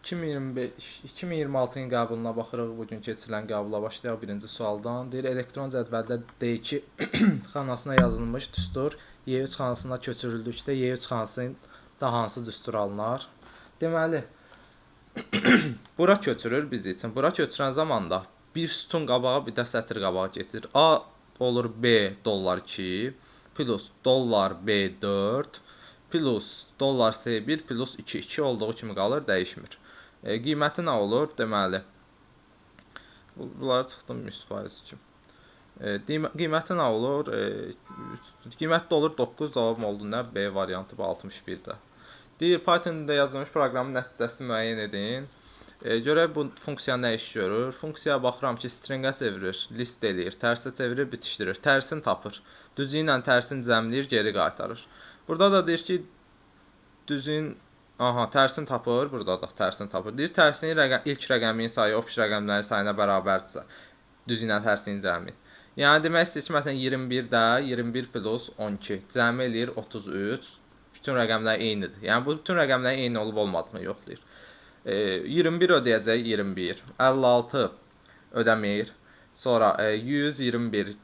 2026-cı qəbuluna baxırıq. Bugün keçirilən qəbula başlayaq birinci sualdan. Deyir, elektron cədvəldə D2 xanasına yazılmış düstur Y3 xanasına köçürüldükdə Y3 xanasında hansı düstur alınar? Deməli, bura köçürür biz üçün. Bura köçürən zaman da bir sütun qabağa, bir də sətr qabağa keçir. A olur B $2 plus dollar B4 plus dollar C1 plus 2 olduğu kimi qalır, dəyişmir. Qiyməti nə olur? Deməli, bunları çıxdım 100% kimi. Qiyməti nə olur? Qiyməti də olur 9, cavabım oldu nə? B variantı bu 61-də. Deyir, Python-da yazılmış proqramın nəticəsini müəyyən edin. Görək bu funksiya nə iş görür? Funksiyaya baxıram ki, stringə çevirir, list eləyir, tərsə çevirir, bitişdirir, tərsini tapır. Düzü ilə tərsini cəmləyir, geri qaytarır. Burada da deyir ki, düzün tərsini tapır, burada da tərsini tapır. Deyir, tərsinin ilk rəqəmin sayı obş rəqəmlərin sayına bərabərdirsə, düzü ilə tərsinin cəmi. Yəni demək istəyir ki, məsələn 21-də 21 plus 12 cəmi eləyir 33. Bütün rəqəmlər eynidir. Yəni bu bütün rəqəmlərin eyni olub olmadığını yoxlayır. 21 ödəyəcək 21, 56 ödəmir. Sonra 121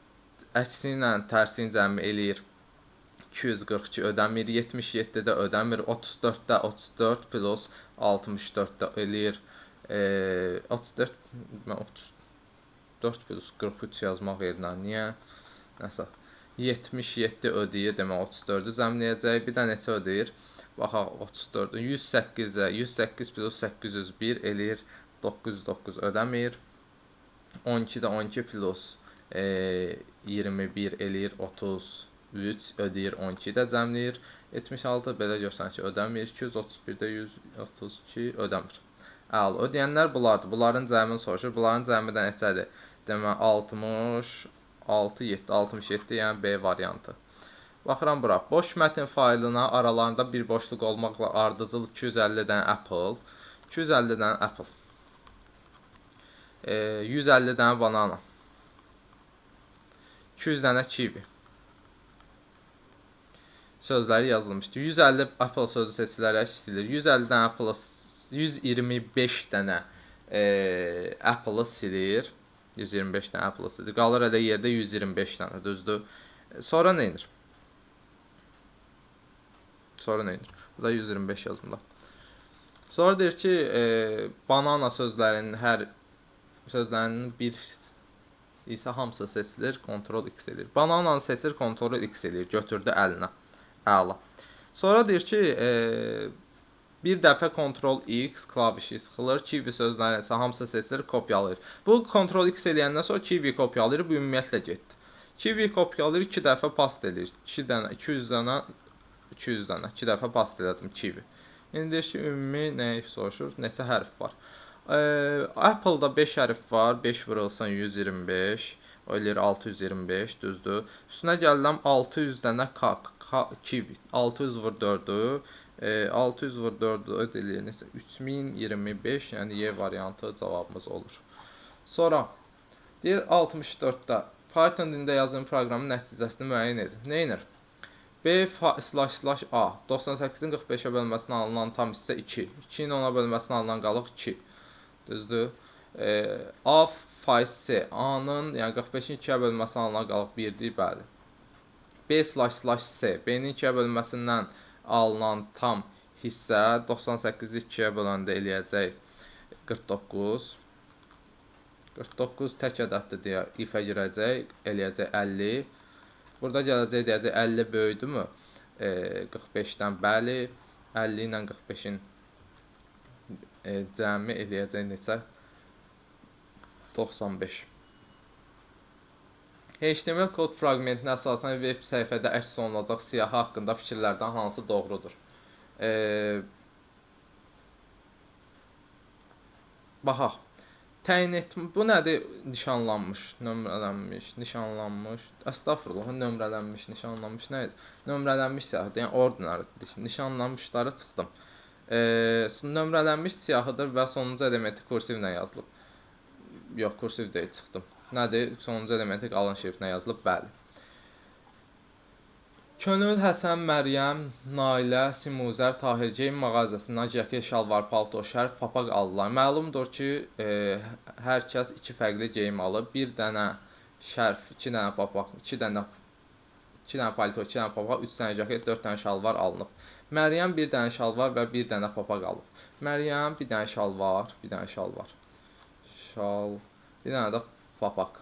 əksi ilə tərsini cəmi eləyir 242 ödəmir, 77-də ödəmir, 34-də 34 plus 64-də eləyir 34 plus 43 yazmaq yerinə niyə? Nəsə 77 ödəyir, demək 34-ü cəmləyəcək. Bir də neçə ödəyir? Baxaq 34-ü 108-ə 108 plus 801 eləyir 909 ödəmir. 12-də 12 plus 21 eləyir 33 ödəyir 12-də cəmləyir. 76 belə görsən ki, ödəmir. 231-də 132 ödəmir. Əla, ödəyənlər bunlardır. Bunların cəmini soruşur. Bunların cəmi də neçədir? Demək 66, 7, 67, yəni B variantı. Baxıram bura. Boş mətin faylına aralarında bir boşluq olmaqla ardıcıl 250-dən Apple, 250-dən Apple, 150-dən banana, 200 dənə kiwi sözləri yazılmışdır. 150 Apple sözü seçilərək silir. 150-dən Apple, 125 dənə Apple-ı silir. 125 dənə Apple-ı silir. Qalır elə yerdə 125 dənə, düzdür? Sonra nə edir? Bu da 125 yazımda. Sonra deyir ki, banana sözlərinin hər sözlərinin bir isə hamısı seçilir, Ctrl X edir. Banananı seçir, Ctrl X edir, götürdü əlinə. Əla. Sonra deyir ki, bir dəfə Ctrl X klavişi sıxılır, kiwi sözlərinin isə hamısı seçilir, kopyalayır. Bu Ctrl X eləyəndən sonra kiwi kopyalayır, bu ümumiyyətlə getdi. Kiwi kopyalayır, 2 dəfə past edir. 200 dənə 2 dəfə past elədim kiwi. İndi deyir ki, ümumi nəyi soruşur? Neçə hərf var? Apple-da 5 hərf var. 5 vurulsan 125. O eləyir 625, düzdür. Üstünə gəldim 600 dənə kiwi. 600 vur 4-ü. 600 vur 4-ü ödəyir neçə? 3025, yəni Y variantı cavabımız olur. Sonra deyir 64-də Python dilində yazılan proqramın nəticəsini müəyyən edin. Nə edir? B/A 98-in 45-ə bölməsindən alınan tam hissə 2. 2-nin 10-a bölməsindən alınan qalıq 2. Düzdür? A/C A-nın, yəni 45-in 2-yə bölməsindən alınan qalıq 1-dir, bəli. B/C B-nin 2-yə bölməsindən alınan tam hissə 98-i 2-yə böləndə eləyəcək 49. 49 tək ədəddir deyə if-ə girəcək, eləyəcək 50. Burada gələcək, deyəcək 50 böyüdürmü? 45-dən bəli. 50 ilə 45-in cəmi eləyəcək neçə? 95. HTML kod fraqmentinə əsasən web səhifədə əks olunacaq siyahı haqqında fikirlərdən hansı doğrudur? Baxaq. Təyin etmə, bu nədir? Nişanlanmış, nömrələnmiş, nişanlanmış, əstəğfurullah, nömrələnmiş, nişanlanmış nə idi? Nömrələnmiş siyahıdır, yəni ordinardır. Nişanlanmışları çıxdım. Nömrələnmiş siyahıdır və sonuncu elementi kursivlə yazılıb. Yox, kursiv deyil, çıxdım. Nədir? Sonuncu elementi qalın şriftinə yazılıb, bəli. Könül, Həsən, Məryəm, Nailə, Simuzər, Tahir geyim mağazasından cəkət, şalvar, palto, şərf, papaq aldılar. Məlumdur ki, hər kəs 2 fərqli geyim alıb. Bir dənə şərf, 2 dənə papaq, 2 dənə palto, 2 dənə papaq, 3 dənə cəkət, 4 dənə şalvar alınıb. Məryəm bir dənə şalvar və bir dənə papaq alıb. Məryəm bir dənə şalvar, bir dənə şalvar. Bir dənə də papaq.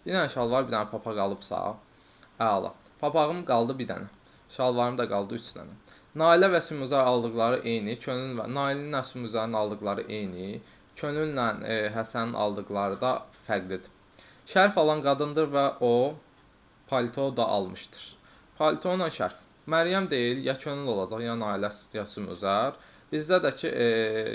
Bir dənə şalvar, bir dənə papaq alıbsa, əla. Papağım qaldı bir dənə. Şalvarım da qaldı 3 dənə. Nailə və Simuzar aldıqları eyni. Könül və Nailənin və Simuzarın aldıqları eyni. Könüllə Həsənin aldıqları da fərqlidir. Şərf alan qadındır və o palto da almışdır. Palto ilə şərf. Məryəm deyil, ya Könül olacaq, ya Nailə, ya Simuzar. Bizdə də ki,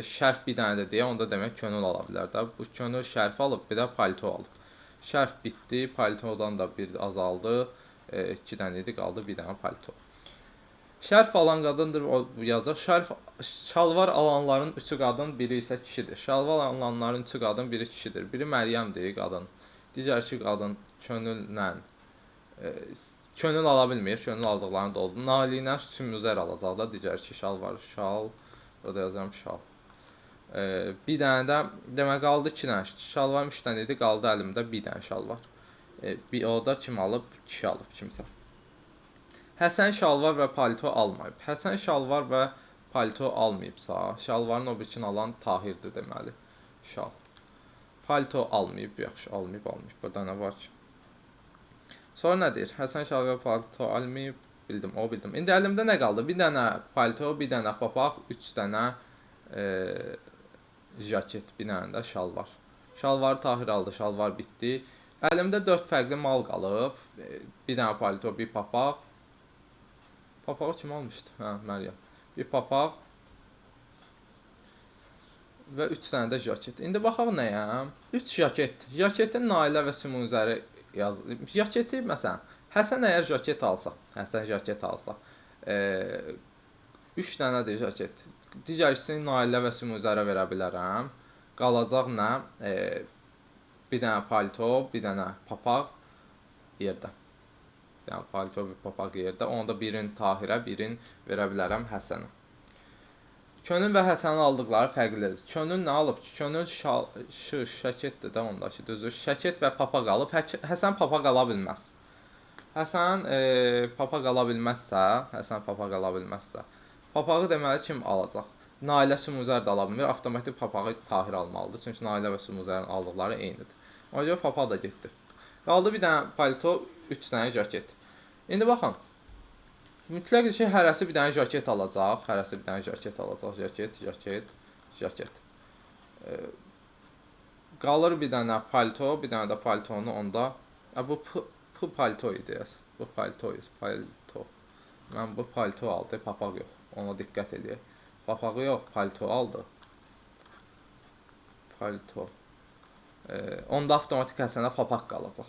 şərf bir dənədir deyə, onda demək Könül ola bilər də. Bu Könül şərf alıb, bir də palto alıb. Şərf bitdi, paltodan da bir azaldı. 2 dənə idi, qaldı bir dənə palto. Şərf alan qadındır, o yazır. Şalvar alanların 3-ü qadın, biri isə kişidir. Şalvar alanların 3-ü qadın, biri kişidir. Biri Məryəmdir, qadın. Digər 2 qadın könüllə könül ala bilmir, könül aldıqlarını da oldu. Nailə ilə Simuzər alacaq da, digər 2 şalvar, burada yazıram şal. Bir dənə də demək qaldı 2 dənə. Şalvar 3 dənə idi, qaldı əlimdə bir dənə şalvar. Bir oda kim alıb? Kişi alıb kimsə. Həsən şalvar və palto almayıb. Həsən şalvar və palto almayıbsa, şalvarın o birikini alan Tahirdir deməli. Şal. Palto almayıb, yaxşı, almayıb. Burada nə var ki? Sonra nə deyir? Həsən şalvar və palto almayıb. Bildim. İndi əlimdə nə qaldı? Bir dənə palto, bir dənə papaq, 3 dənə jaket, bir dənə də şalvar. Şalvarı Tahir aldı, şalvar bitdi. Əlimdə 4 fərqli mal qalıb. Bir dənə palto, bir papaq. Papağı kim almışdı? Məryəm. Bir papaq və 3 dənə də jaket. İndi baxaq nəyə? 3 jaket. Jaketin Nailə və Simuzəri yazılıb. Jaketi məsələn, Həsən əgər jaket alsa, 3 dənədir jaket. Digər ikisini Nailə və Simuzərə verə bilərəm. Qalacaq nə? Bir dənə palto, bir dənə papaq yerdə. Yəni palto və papaq yerdə. Onda birini Tahirə, birini verə bilərəm Həsənə. Könül və Həsənin aldıqları fərqlidir. Könül nə alıb ki? Könül şəketdir də ondakı düzdür. Şəket və papaq alıb. Həsən papaq ala bilməz. Həsən papaq ala bilməzsə, papağı deməli kim alacaq? Nailə Simuzər də ala bilmir. Avtomatik papağı Tahir almalıdır. Çünki Nailə və Simuzərin aldıqları eynidir. Ona görə papaq da getdi. Qaldı bir dənə palto, 3 dənə jaket. İndi baxın. Mütləq ki, hərəsi bir dənə jaket alacaq. Jaket. Qalır bir dənə palto, bir dənə də paltonu onda. Bu palto idi. Bu palto. Mən bu palto aldı, papaq yox. Ona diqqət edək. Papağı yox, palto aldı. Palto. Onda avtomatik Həsənə papaq qalacaq.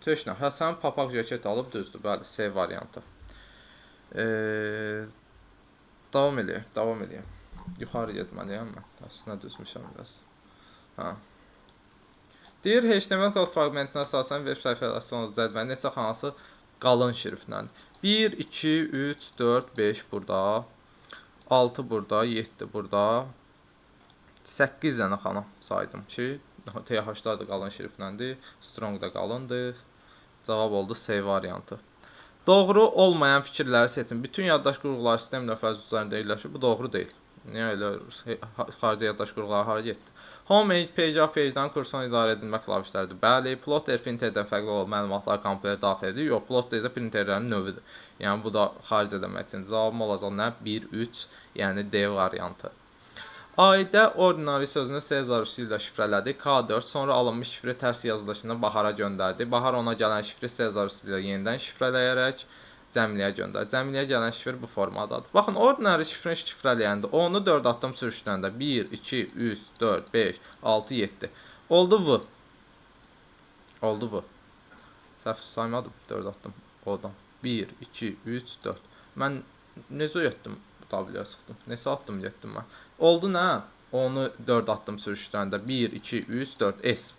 Töknə. Həsən papaq jaket alıb düzdür. Bəli, C variantı. Davam edeyim. Yuxarı getməliyəm mən. Əslində düzmüşəm biraz. Deyir, HTML kod fraqmentinə əsasən veb səhifəsi cədvəli neçə xanası qalın şriftlədir. 1, 2, 3, 4, 5 burada. 6 burada, 7 burada. 8 dənə xana saydım ki, TH-da da qalın şriftləndi, strong da qalındır. Cavab oldu C variantı. Doğru olmayan fikirləri seçin. Bütün yaddaş qurğuları sistem nöqtəsi üzərində yerləşir. Bu doğru deyil. Niyə elə xarici yaddaş qurğuları hara getdi? Home page-dan kursun idarə edilmə klavişləridir. Bəli, plotter printerdən fərqli olan məlumatlar kompüterə daxil edir. Yox, plotter də printerlərin növüdür. Yəni bu da xaric eləmək üçün cavabım olacaq nə? 1, 3, yəni D variantı. A-də ordinary sözünü C zarfı ilə şifrələdi. K4 sonra alınmış şifre tərs yazılışını Bahara göndərdi. Bahar ona gələn şifre C zarfı ilə yenidən şifrələyərək cəmliyə göndərdi. Cəmliyə gələn şifre bu formadadır. Baxın, ordinary şifrəni şifrələyəndə onu 4 addım sürüşdürəndə 1, 2, 3, 4, 5, 6, 7. Oldu V. Səhv saymadım. 4 addım odan. 1, 2, 3, 4. Mən necə etdim? W sıxdım. Neçə addım getdim mən? Oldu nə? Onu 4 addım sürüşdürəndə 1, 2, 3, 4, S.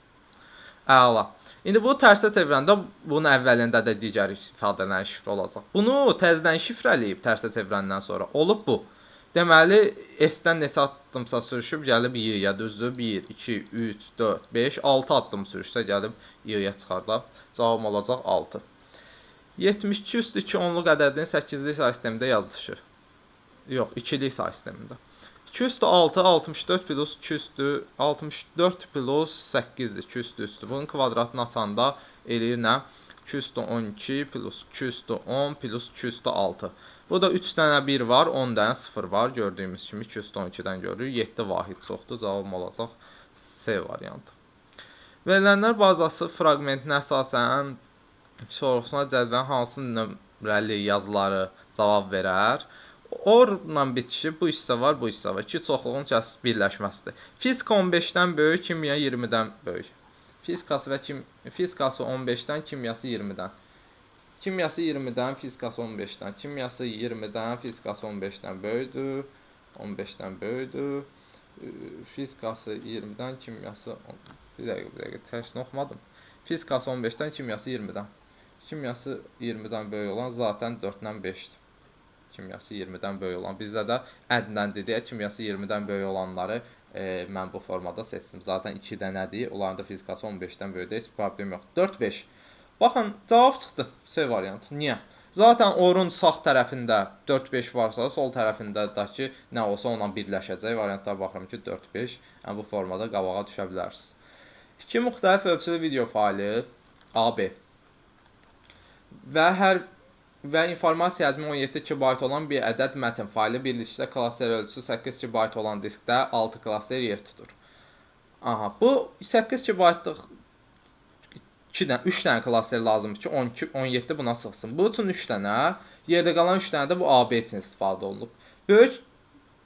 Əla. İndi bu tərsə çevirəndə bunun əvvəlində də digər ifadələrin şifrə olacaq. Bunu təzədən şifrələyib tərsə çevirəndən sonra olub bu. Deməli, S-dən neçə addımsa sürüşüb gəlib Y-yə, düzdür? 1, 2, 3, 4, 5, 6 addım sürüşsə gəlib Y-yə çıxar da. Cavabım olacaq 6. 72 üstü 2 onluq ədədin 8-lik say sistemində yazılışı. Yox, 2-lik say sistemində. 2 üstü 6, 64 plus 2 üstü 64 plus 8-dir. 2 üstü. Bunun kvadratını açanda eləyir nə? 2 üstü 12 plus 2 üstü 10 plus 2 üstü 6. Bu da 3 dənə 1 var, 10 dənə 0 var. Gördüyümüz kimi 2 üstü 12-dən görürük. 7 vahid çoxdur. Cavabım olacaq C variantı. Verilənlər bazası fraqmentinə əsasən sorğusuna cədvəlin hansı nömrəli yazıları cavab verər? Orla bitişi bu hissə var, bu hissə var. İki çoxluğun birləşməsidir. Fizika 15-dən böyük, kimya 20-dən böyük. Fizikası 15-dən, kimyası 20-dən. Kimyası 20-dən, fizikası 15-dən. Kimyası 20-dən, fizikası 15-dən böyükdür. 15-dən böyükdür. Fizikası 20-dən, kimyası... Bir dəqiqə, tərsini oxumadım. Fizikası 15-dən, kimyası 20-dən. Kimyası 20-dən böyük olan zaten 4-dən 5-dir. Kimyası 20-dən böyük olan. Bizdə də ədnəndir deyə kimyası 20-dən böyük olanları mən bu formada seçdim. Zaten 2 dənədir. Onların da fizikası 15-dən böyükdür. Heç problem yox. 4-5. Baxın, cavab çıxdı. C variantı. Niyə? Zaten orun sağ tərəfində 4-5 varsa, sol tərəfindəki nə olsa onunla birləşəcək. Variantlara baxıram ki, 4-5. Yəni, bu formada qabağa düşə bilərsiniz. 2 müxtəlif ölçülü video faylı AB və informasiya həcmi 17 KB olan bir ədəd mətn faylı birlikdə klaster ölçüsü 8 KB olan diskdə 6 klaster yer tutur. Aha, bu 8 KB-lıq 3 dənə klaster lazımdır ki, 12, 17 buna sığsın. Bu üçün 3 dənə, yerdə qalan 3 dənə də bu AB üçün istifadə olunub. Böyük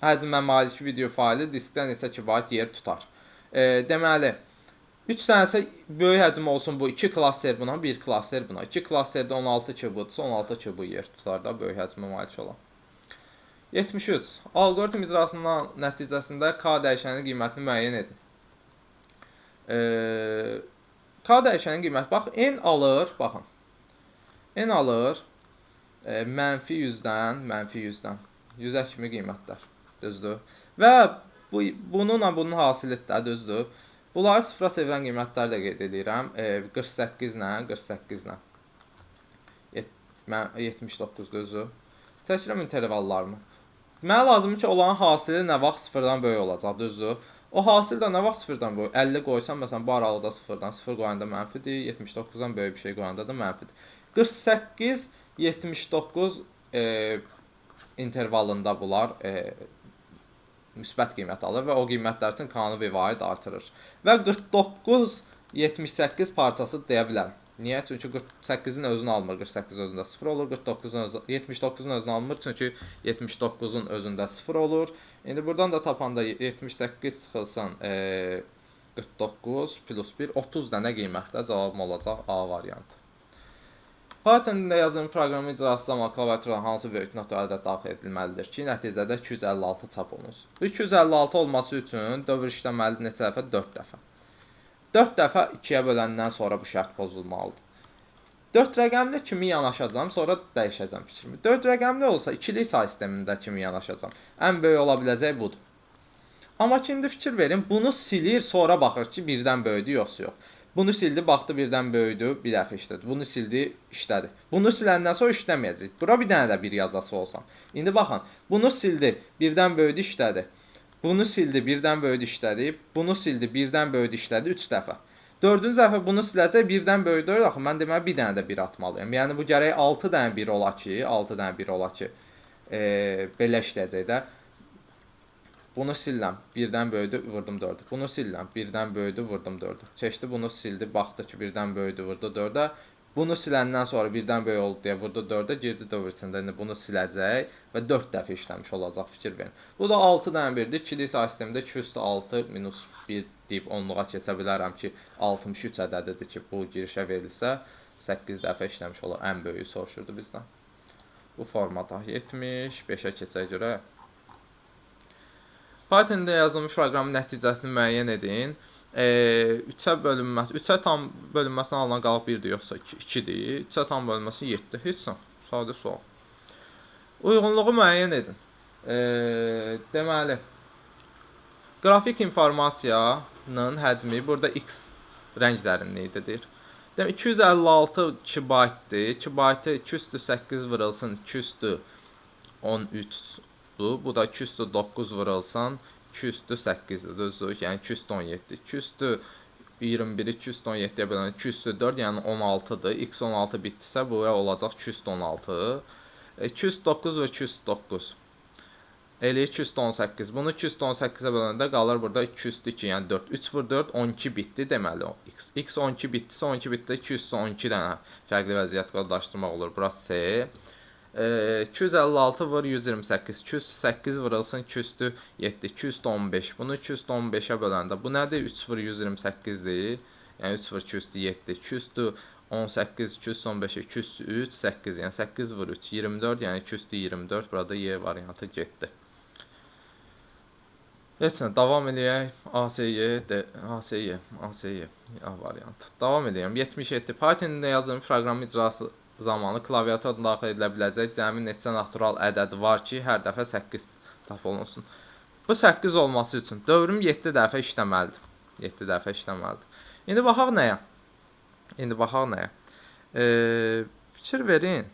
həcmə malik video faylı diskdə neçə KB yer tutar? Deməli, 3 dənəsə böyük həcm olsun bu 2 klaster buna, 1 klaster buna. 2 klasterdə 16 çubuqdursa 16 çubuq yer tutar da böyük həcmə malik olan. 73. Algoritm icrasının nəticəsində K dəyişənin qiymətini müəyyən edin. K dəyişənin qiyməti, bax, N alır, baxın. N alır, mənfi 100-dən, mənfi 100-dən. 100-ə kimi qiymətlər, düzdür. Və bununla bunun hasilidir də, düzdür. Bunları sıfıra sevirən qiymətləri də qeyd edirəm. 48 ilə, 48 ilə. 79 düzdür. Çəkirəm intervallarımı. Mənə lazımdır ki, olan hasili nə vaxt sıfırdan böyük olacaq, düzdür. O hasil də nə vaxt sıfırdan böyük? 50 qoysam, məsələn, bu aralıqda sıfırdan, 0 qoyanda mənfidir, 79-dan böyük bir şey qoyanda da mənfidir. 48, 79 intervalında bunlar müsbət qiymət alır və o qiymətlər üçün K-nı bir varid artırır. Və 49, 78 parçası deyə bilərəm. Niyə? Çünki 48-in özünü almır, 48 özündə 0 olur. 79-un özünü almır, çünki 79-un özündə 0 olur. İndi buradan da tapanda 78 çıxılsın 49 plus 1, 30 dənə qiymətdə cavabım olacaq A variantı. Python-da yazılmış proqramın icrası zamanı klaviatura hansı böyük natural ədəd daxil edilməlidir ki, nəticədə 256 çap olunsun. Bu 256 olması üçün dövr işləməlidir neçə dəfə? 4 dəfə. 4 dəfə 2-yə böləndən sonra bu şərt pozulmalıdır. 4 rəqəmli kimi yanaşacağım, sonra dəyişəcəm fikrimi. 4 rəqəmli olsa 2-lik say sistemində kimi yanaşacağım. Ən böyük ola biləcək budur. Amma ki, indi fikir verin, bunu silir, sonra baxır ki, birdən böyüdür, yoxsa yox. Bunu sildi, baxdı birdən böyüdü, bir dəfə işlədi. Bunu sildi, işlədi. Bunu siləndən sonra işləməyəcək. Bura bir dənə də bir yazası olsam. İndi baxın, bunu sildi, birdən böyüdü, işlədi. Bunu sildi, birdən böyüdü, işlədi. Bunu sildi, birdən böyüdü, işlədi 3 dəfə. 4-cü dəfə bunu siləcək, birdən böyüdü. Axı mən deməli bir dənə də 1 atmalıyam. Yəni bu gərək 6 dənə 1 ola ki, 6 dənə 1 ola ki, belə işləyəcək də. Bunu siləm, birdən böyüdü, vurdum 4-ə. Bunu siləm, birdən böyüdü, vurdum 4-ə. Keçdi, bunu sildi, baxdı ki, birdən böyüdü, vurdu 4-ə. Bunu siləndən sonra birdən böyük oldu deyə vurdu 4-ə, girdi dövr içində. İndi bunu siləcək və 4 dəfə işləmiş olacaq, fikir verin. Bu da 6 dənə 1-dir. 2-lik say sistemində 206 minus 1 deyib 10-luğa keçə bilərəm ki, 63 ədədidir ki, bu girişə verilsə 8 dəfə işləmiş olar. Ən böyüyü soruşurdu bizdən. Bu formada 75-ə keçə görə. Python-da yazılmış proqramın nəticəsini müəyyən edin. 3-ə bölünməsi, 3-ə tam bölünməsindən alınan qalıq 1-dir, yoxsa 2-dir. 3-ə tam bölünməsi 7. Heç nə. Sadə sual. Uyğunluğu müəyyən edin. Deməli, qrafik informasiyanın həcmi burada x rəng dərinliyidir. Demək 256 2 baytdır. 2 baytı 2 üstü 8 vurulsun 2 üstü 13-dür. Bu da 2 üstü 9 vurulsan 2 üstü 8-dir. Düzdür? Yəni 2 üstü 17. 2 üstü 21, 2 üstü 17-yə bölən 2 üstü 4, yəni 16-dır. X 16 bitdisə, bu olacaq 2 üstü 16. 2 üstü 9 və 2 üstü 9. Elə 2 üstü 18. Bunu 2 üstü 18-ə böləndə qalır burada 2 üstü 2, yəni 4. 3 vur 4, 12 bitdi deməli o x. X 12 bitdisə, 12 bitdi 2 üstü 12 dənə fərqli vəziyyət qodlaşdırmaq olur. Burası C. 256 vur 128. 208 vurulsun 2 üstü 7. 2 üstü 15. Bunu 2 üstü 15-ə böləndə bu nədir? 3 vur 128-dir. Yəni 3 vur 2 üstü 7. 2 üstü 18, 2 üstü 15, 2 üstü 3, 8. Yəni 8 vur 3, 24. Yəni 2 üstü 24. Burada Y variantı getdi. Heç nə, davam edək. ASY A variantı. Davam edəyəm. 77. Python-da yazılmış proqramın icrası zamanı klaviatura daxil edilə biləcək cəmi neçə natural ədəd var ki, hər dəfə 8 tap olunsun. Bu 8 olması üçün dövrüm 7 dəfə işləməlidir. 7 dəfə işləməlidir. İndi baxaq nəyə? Fikir verin.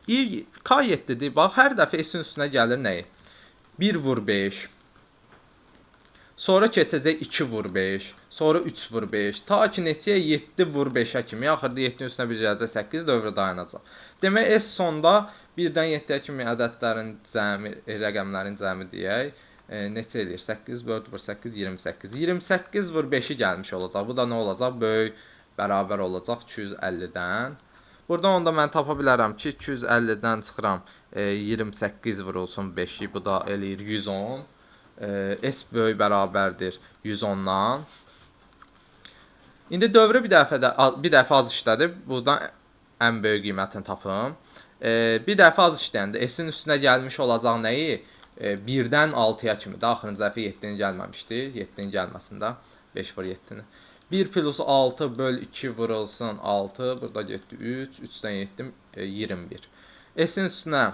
K7-dir. Bax, hər dəfə S-in üstünə gəlir nəyi? 1 vur 5. Sonra keçəcək 2 vur 5. Sonra 3 vur 5. Ta ki neçəyə 7 vur 5-ə kimi. Axırda 7-nin üstünə bir gələcək 8 dövrü dayanacaq. Demək S sonda 1-dən 7-yə kimi ədədlərin cəmi, rəqəmlərin cəmi deyək. Neçə eləyir? 8 4 vur 8 28. 28 vur 5-i gəlmiş olacaq. Bu da nə olacaq? Böyük bərabər olacaq 250-dən. Burada onda mən tapa bilərəm ki, 250-dən çıxıram 28 vurulsun 5-i, bu da eləyir 110. S böyük bərabərdir 110-dan. İndi dövrü bir dəfə az işlədib, buradan ən böyük qiymətini tapım. Bir dəfə az işləyəndə S-in üstünə gəlmiş olacaq nəyi? 1-dən 6-ya kimi. Axırıncı dəfə 7-nin gəlməmişdi. 7-nin gəlməsində 5 vur 7-ni. 1 plus 6 böl 2 vurulsun 6. Burada getdi 3. 3-dən 7 21. S-in üstünə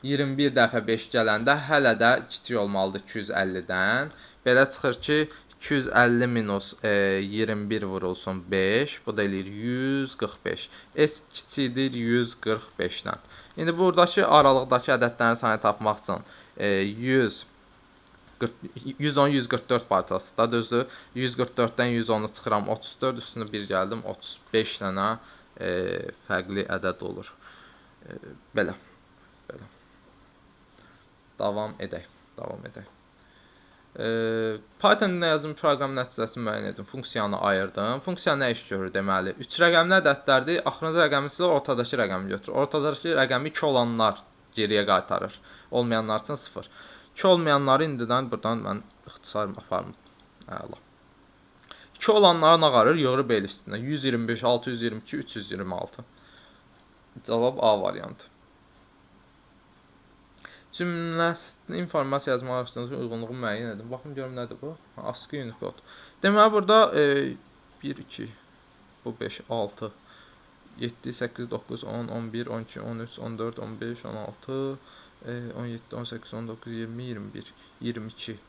21 dəfə 5 gələndə hələ də kiçik olmalıdır 250-dən. Belə çıxır ki, 250 minus 21 vurulsun 5. Bu da eləyir 145. S kiçikdir 145-dən. İndi buradakı aralıqdakı ədədlərin sayını tapmaq üçün 110 144 parçası da düzdür. 144-dən 110-u çıxıram 34, üstünə 1 gəldim 35 dənə fərqli ədəd olur. Belə. Davam edək. Python-da yazım proqram nəticəsini müəyyən edin. Funksiyanı ayırdım. Funksiya nə iş görür deməli? 3 rəqəmli ədədlərdir. Axırıncı rəqəmi silir, ortadakı rəqəmi götürür. Ortadakı rəqəmi 2 olanlar geriyə qaytarır. Olmayanlar üçün 0. 2 olmayanları indidən buradan mən ixtisar aparım. Əla. 2 olanları nağarır, yığırıb el üstünə. 125, 622, 326. Cavab A variantı. Cümləsində informasiya yazmaq arasında uyğunluğu müəyyən edin. Baxın görüm nədir bu? ASCII Unicode. Deməli burada 1 2 bu 5 6 7 8 9 10 11 12 13 14 15 16 17 18 19 20 21 22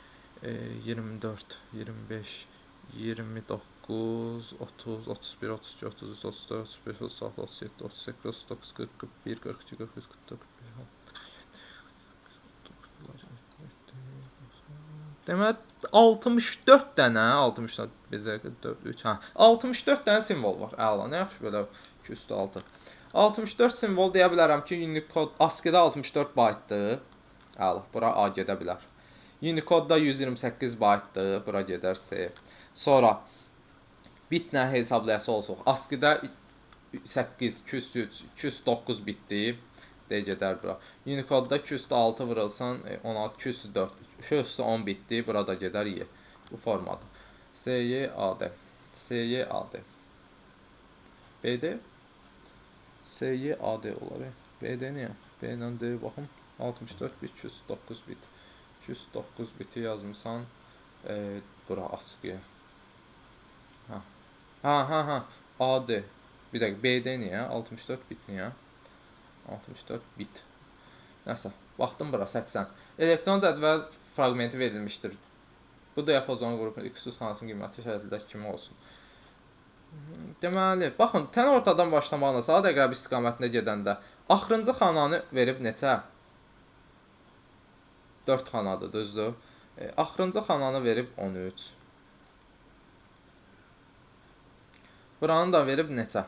24 25 29 30 31 32 33 34 35 36 37 38 39 40 41 42 43 44 Demək 64 dənə, 64 bizə 4 3 hə. 64 dənə simvol var. Əla, nə yaxşı belə 2 üstü 6. 64 simvol deyə bilərəm ki, Unicode ASCII-də 64 baytdır. Əla, bura A gedə bilər. Unicode-da 128 baytdır, bura gedər C. Sonra bitlə hesablayası olsuq. ASCII-də 8 203 209 bitdir. D gedər bura. Unicode-da 206 vurulsan 16 204 210 bitdi. Burada gedər Y. Bu formada. SY AD. SY AD. BD SY AD olar. BD niyə? B ilə D baxım. 64 bit 209 bit. 209 biti yazmısan. Bura askıya. Ha. AD. Bir dakika, BD niyə? 64 bit niyə? 64 bit. Nəsə, baxdım bura 80. Elektron cədvəl fraqmenti verilmişdir. Bu diapazon qrupu X xanasının qiyməti şərtlərdəki kimi olsun. Deməli, baxın, tən ortadan başlamaqla saat əqrəb istiqamətində gedəndə axırıncı xananı verib neçə? 4 xanadır, düzdür? Axırıncı xananı verib 13. Buranı da verib neçə?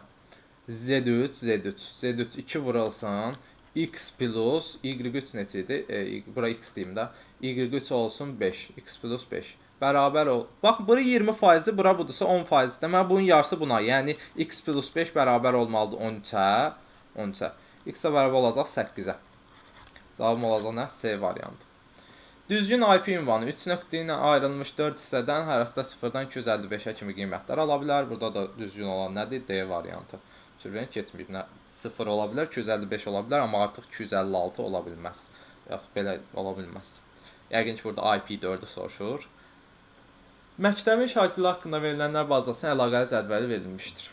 Z3 2 vurulsan x plus y3 neçə idi? Bura x deyim də. Y3 olsun 5. X plus 5. Bərabər ol. Bax, bura 20%, bura budursa 10%. Deməli, bunun yarısı buna. Yəni, x plus 5 bərabər olmalıdır 13-ə. 13-ə. X-ə bərabər olacaq 8-ə. Cavabım olacaq nə? C variantı. Düzgün IP ünvanı 3 nöqtə ilə ayrılmış 4 hissədən hər hissədə 0-dan 255-ə kimi qiymətlər ala bilər. Burada da düzgün olan nədir? D variantı. Sürvən keçmir. 0 ola bilər, 255 ola bilər, amma artıq 256 ola bilməz. Yaxud belə ola bilməz. Yəqin ki, burada IP4-ü soruşur. Məktəbin şagirdlər haqqında verilənlər bazasına əlaqəli cədvəli verilmişdir.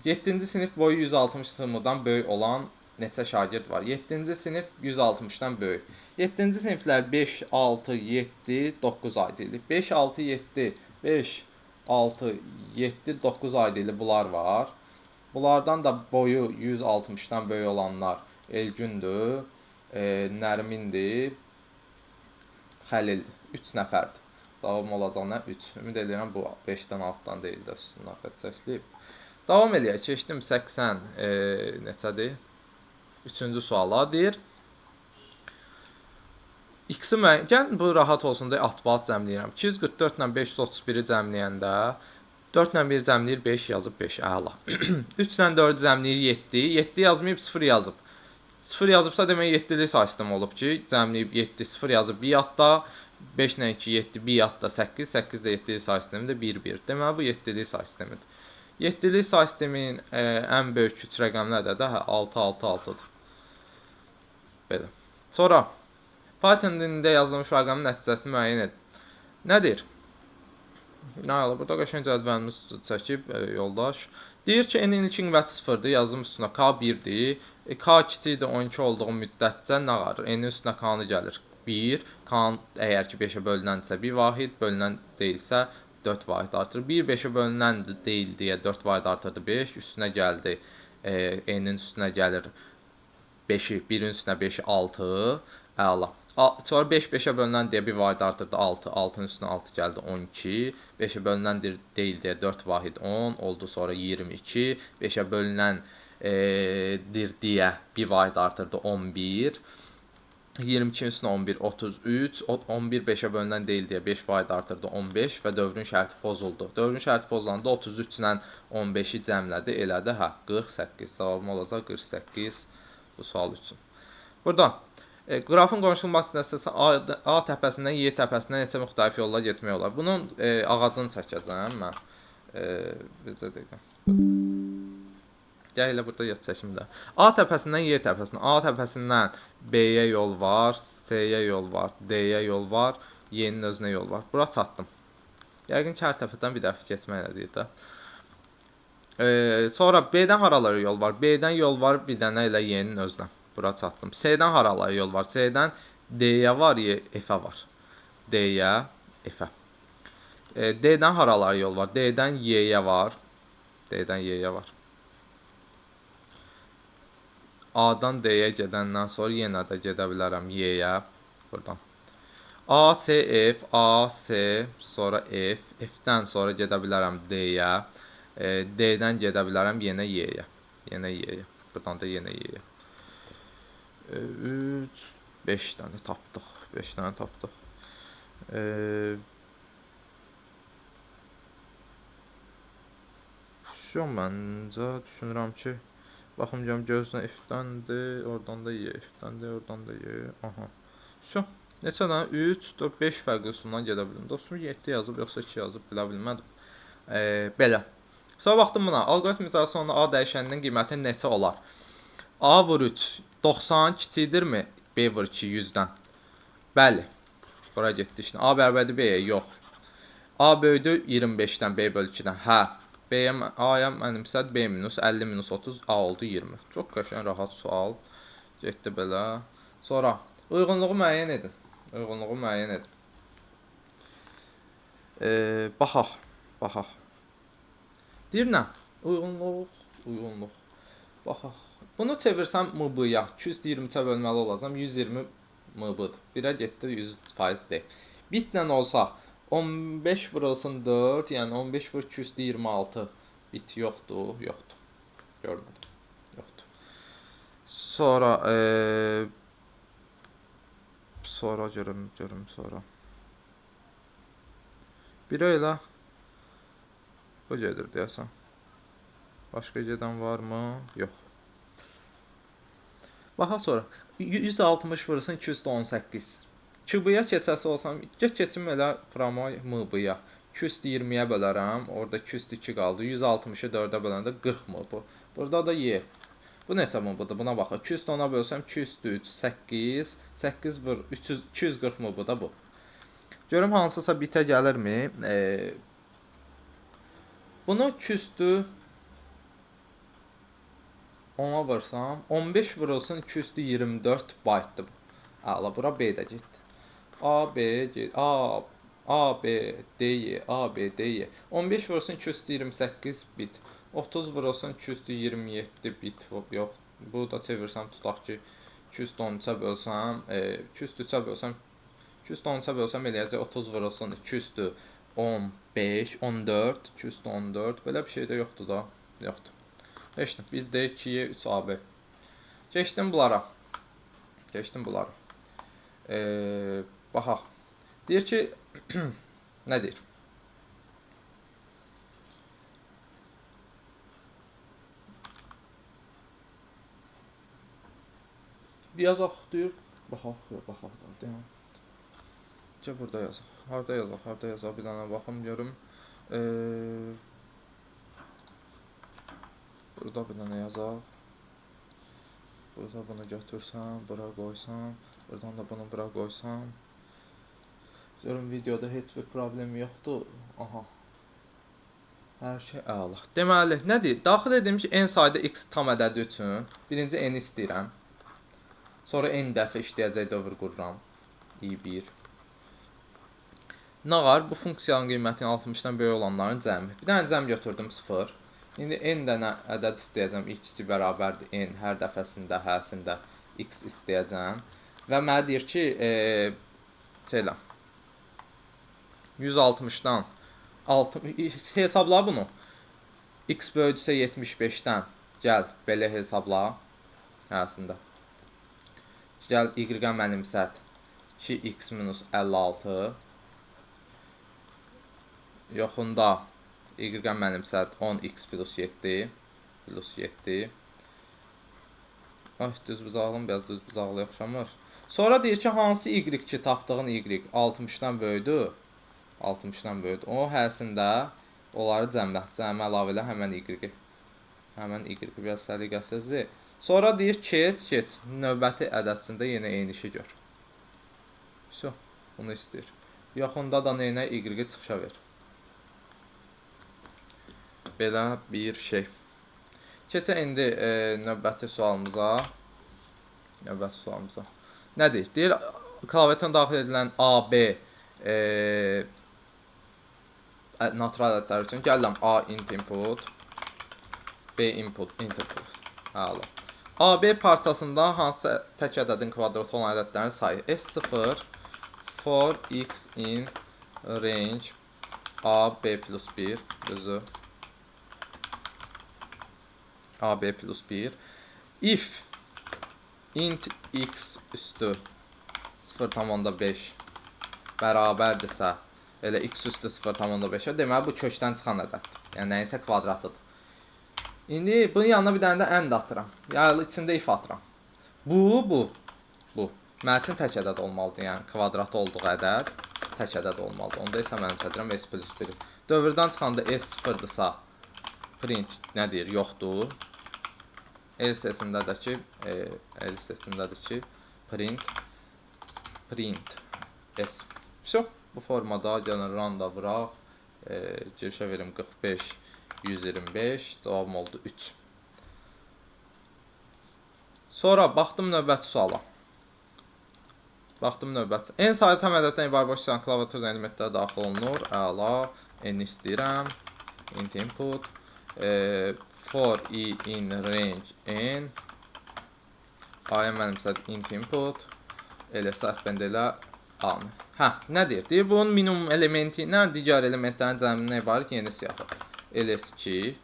7-ci sinif boyu 160 sımıdan böyük olan neçə şagird var? 7-ci sinif 160-dan böyük. 7-ci siniflər 5, 6, 7, 9 aydınlı. 5, 6, 7, 5, 6, 7, 9 aydınlı bunlar var. Bunlardan da boyu 160-dan böyük olanlar Elgündür, Nərmindir, Xəlildir. 3 nəfərdir. Cavabım olacaq nə? 3. Ümid edirəm bu 5-dən altdan deyil də üstündən xət çəkilib. Davam eləyək. Keçdim 80 neçədir? 3-cü suala deyir. X-i müəyyən, bu rahat olsun deyə at-bat cəmləyirəm. 244 ilə 531-i cəmləyəndə 4 ilə 1 cəmləyir 5 yazıb 5. Əla. 3 ilə 4 cəmləyir 7. 7 yazmayıb 0 yazıb. 0 yazıbsa demək 7-li say sistemi olub ki, cəmləyib 7, 0 yazıb 1 yadda, 5 ilə 2, 7, 1 yadda 8, 8 də 7-li say sistemi də 1, 1. Deməli, bu 7-li say sistemidir. 7-li say sistemin ən böyük 3 rəqəmi nədir də? 6, 6, 6-dır. Belə. Sonra, Python dilində yazılmış rəqəmin nəticəsini müəyyən edin. Nədir? Burada qəşəng cədvəlimiz çəkib yoldaş. Deyir ki, n-in ilk qiyməti 0-dır, yazım üstünə k 1-dir. K kiçikdir 12 olduğu müddətcə nə qalır? N-in üstünə k-nı gəlir 1. K əgər ki 5-ə bölünəndirsə 1 vahid, bölünən deyilsə 4 vahid artır. 1 5-ə bölünən deyil deyə 4 vahid artırdı 5. Üstünə gəldi. N-in üstünə gəlir 5-i, 1-in üstünə 5-i 6. Əla. Sonra 5 5-ə bölünən deyə 1 vahid artırdı 6. 6-nın üstünə 6 gəldi 12. 5-ə bölünən deyil deyə 4 vahid 10 oldu. Sonra 22. 5-ə bölünən deyə 1 vahid artırdı 11. 22-nin üstünə 11 33. 11 5-ə bölünən deyil deyə 5 vahid artırdı 15 və dövrün şərti pozuldu. Dövrün şərti pozulanda 33 ilə 15-i cəmlədi. Elədi 48. Cavabım olacaq 48 bu sual üçün. Burada qrafın qonşulması hissəsi A təpəsindən Y təpəsinə neçə müxtəlif yolla getmək olar? Bunun ağacını çəkəcəm mən. Bircə dəqiqə. Gəl elə burada yat çəkimdə. A təpəsindən Y təpəsinə. A təpəsindən B-yə yol var, C-yə yol var, D-yə yol var, Y-nin özünə yol var. Bura çatdım. Yəqin ki, hər təpədən bir dəfə keçmək elə deyir də. Sonra B-dən haralara yol var? B-dən yol var bir dənə elə Y-nin özünə. Bura çatdım. C-dən haralara yol var? C-dən D-yə var, F-ə var. D-yə, F-ə. D-dən haralara yol var? D-dən Y-yə var. D-dən Y-yə var. A-dan D-yə gedəndən sonra yenə də gedə bilərəm Y-yə. Buradan. A, C, F, A, C, sonra F. F-dən sonra gedə bilərəm D-yə. D-dən gedə bilərəm yenə Y-yə. Yenə Y-yə. Buradan da yenə Y-yə. 3, 5 dənə tapdıq. 5 dənə tapdıq. Məncə düşünürəm ki, baxım görüm gözünə F-dəndir, oradan da Y, F-dəndir, oradan da Y. Aha. Neçə dənə? 3, 4, 5 fərqli üsulundan gedə bildim. Dostum 7 yazıb, yoxsa 2 yazıb, bilə bilmədim. Belə. Sonra baxdım buna. Alqoritm icrasında A dəyişəninin qiyməti neçə olar? A vur 3. 90 kiçikdirmi? B vur 2 100-dən. Bəli. Bura getdi işin. A bərabərdir B-yə? Yox. A böyüdü 25-dən B bölü 2-dən. Hə. A-ya mənimsət B minus 50 minus 30 A oldu 20. Çox qəşəng rahat sual. Getdi belə. Sonra uyğunluğu müəyyən edin. Uyğunluğu müəyyən edin. Baxaq. Deyir nə? Uyğunluq. Baxaq. Bunu çevirsəm MB-ya 220-ə bölməli olacam. 120 MB-dır. 1-ə getdi 100% D. Bitlə olsa 15 vurulsun 4, yəni 15 vur 226 bit yoxdur. Görmədim. Yoxdur. Sonra görüm sonra. Bir elə bu gedir deyəsən. Başqa gedən varmı? Yox. Baxaq sonra. 160 vurulsun 218. Kübüyə keçəsi olsam, keçim elə pramo MB-ya. 220-yə bölərəm, orada 202 qaldı. 160-ı 4-ə böləndə 40 MB. Burada da Y. Bu neçə MB-dır? Buna baxaq. 210-a bölsəm 203, 8, 8 vur 240 MB da bu. Görüm hansısa bitə gəlirmi? Bunu 200-dür 10-a vursam, 15 vurulsun 224 baytdır bu. Əla, bura B də getdi. A, B, D, Y, A, B, D, Y. 15 vurulsun 228 bit. 30 vurulsun 227 bit. Yox, bu da çevirsəm tutaq ki, 213-ə bölsəm, 213-ə bölsəm eləyəcək 30 vurulsun 215, 14, 214. Belə bir şey də yoxdur da. Yoxdur. Heç nə. 1D, 2Y, 3AB. Keçdim bunlara. Baxaq. Deyir ki, nə deyir? Yazaq deyir. Baxaq. Burada yazaq. Harda yazaq? Bir dənə baxım görüm. Burada bir dənə yazaq. Burada bunu götürsəm, bura qoysam. Buradan da bunu bura qoysam. Görüm videoda heç bir problem yoxdur. Aha. Hər şey əla. Deməli, nə deyir? Daxil edim ki, n sayda x tam ədədi üçün birinci n istəyirəm. Sonra n dəfə işləyəcək dövr qururam. i1. Nə var? Bu funksiyanın qiymətinin 60-dan böyük olanların cəmi. Bir dənə cəm götürdüm 0. İndi n dənə ədəd istəyəcəm. İkisi bərabərdir n. Hər dəfəsində, həsində x istəyəcəm. Və mənə deyir ki, 160-dan hesabla bunu. X böyüdüsə 75-dən gəl belə hesabla. Həsində. Gəl y-ə mənimsət 2x minus 56. Yoxunda y-ə mənimsət 10x plus 7. Ay, düz buzağlım, biraz düz buzağlı yaxşamır. Sonra deyir ki, hansı y-ki tapdığın y 60-dan böyüdür. O həsində onları cəmlə əlavə elə həmən y. Həmən y biraz səliqəsizdir. Sonra deyir keç. Növbəti ədədçində yenə eyni işi gör. Bunu istəyir. Yaxında da neyinə y çıxışa ver. Belə bir şey. Keçə indi növbəti sualımıza. Nə deyir? Deyir, klaviatına daxil edilən A, B natural ədədlər üçün gəlirəm A int input, B input. Hələ. AB parçasında hansı tək ədədin kvadratı olan ədədlərin sayı? S0 for x in range A, B plus 1 düzü. A, B plus 1. If int x üstü 0,5 bərabərdirsə, elə x üstü 0,5-ə, deməli bu kökdən çıxan ədəddir. Yəni nəyinsə kvadratıdır. İndi bunun yanına bir dənə də end atıram. Yəni içində if atıram. Bu. Mənim üçün tək ədəd olmalıdır. Yəni kvadratı olduğu ədəd tək ədəd olmalıdır. Onda isə mənim çədirəm s plus 1. Dövrdən çıxanda s 0-dırsa print nə deyir? Yoxdur. LS-sindədir ki print s. Bu formada gəlin run da vuraq. Girişə verim 45, 125, cavabım oldu 3. Sonra baxdım növbəti suala. Baxdım növbəti. En sayı tam ədəddən ibarət boş siyahı klaviaturda elementlər daxil olunur. Əla. N istəyirəm. Int input. For I in range N. A-ya mənimsəd int input. LS əxbəndə elə A-nı. Hə, nə deyir? Deyir, bunun minimum elementi ilə digər elementlərin cəmindən ibarət yeni siyahı. LS2.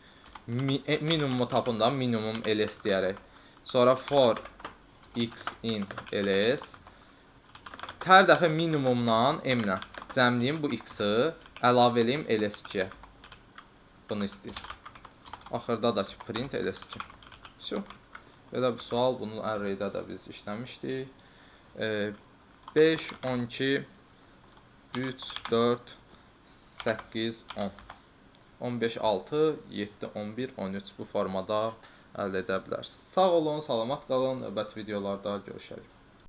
Minimumu tapın da, minimum LS deyərək. Sonra for X in LS. Hər dəfə minimumdan M-lə cəmliyim bu X-ı, əlavə eləyim LS2-yə. Bunu istəyir. Axırda da ki, print LS2. Şu. Belə bir sual, bunu array'də də biz işləmişdik. 5, 12, 3, 4, 8, 10. 15, 6, 7, 11, 13 bu formada əldə edə bilərsiniz. Sağ olun, salamat qalın. Növbəti videolarda görüşərik.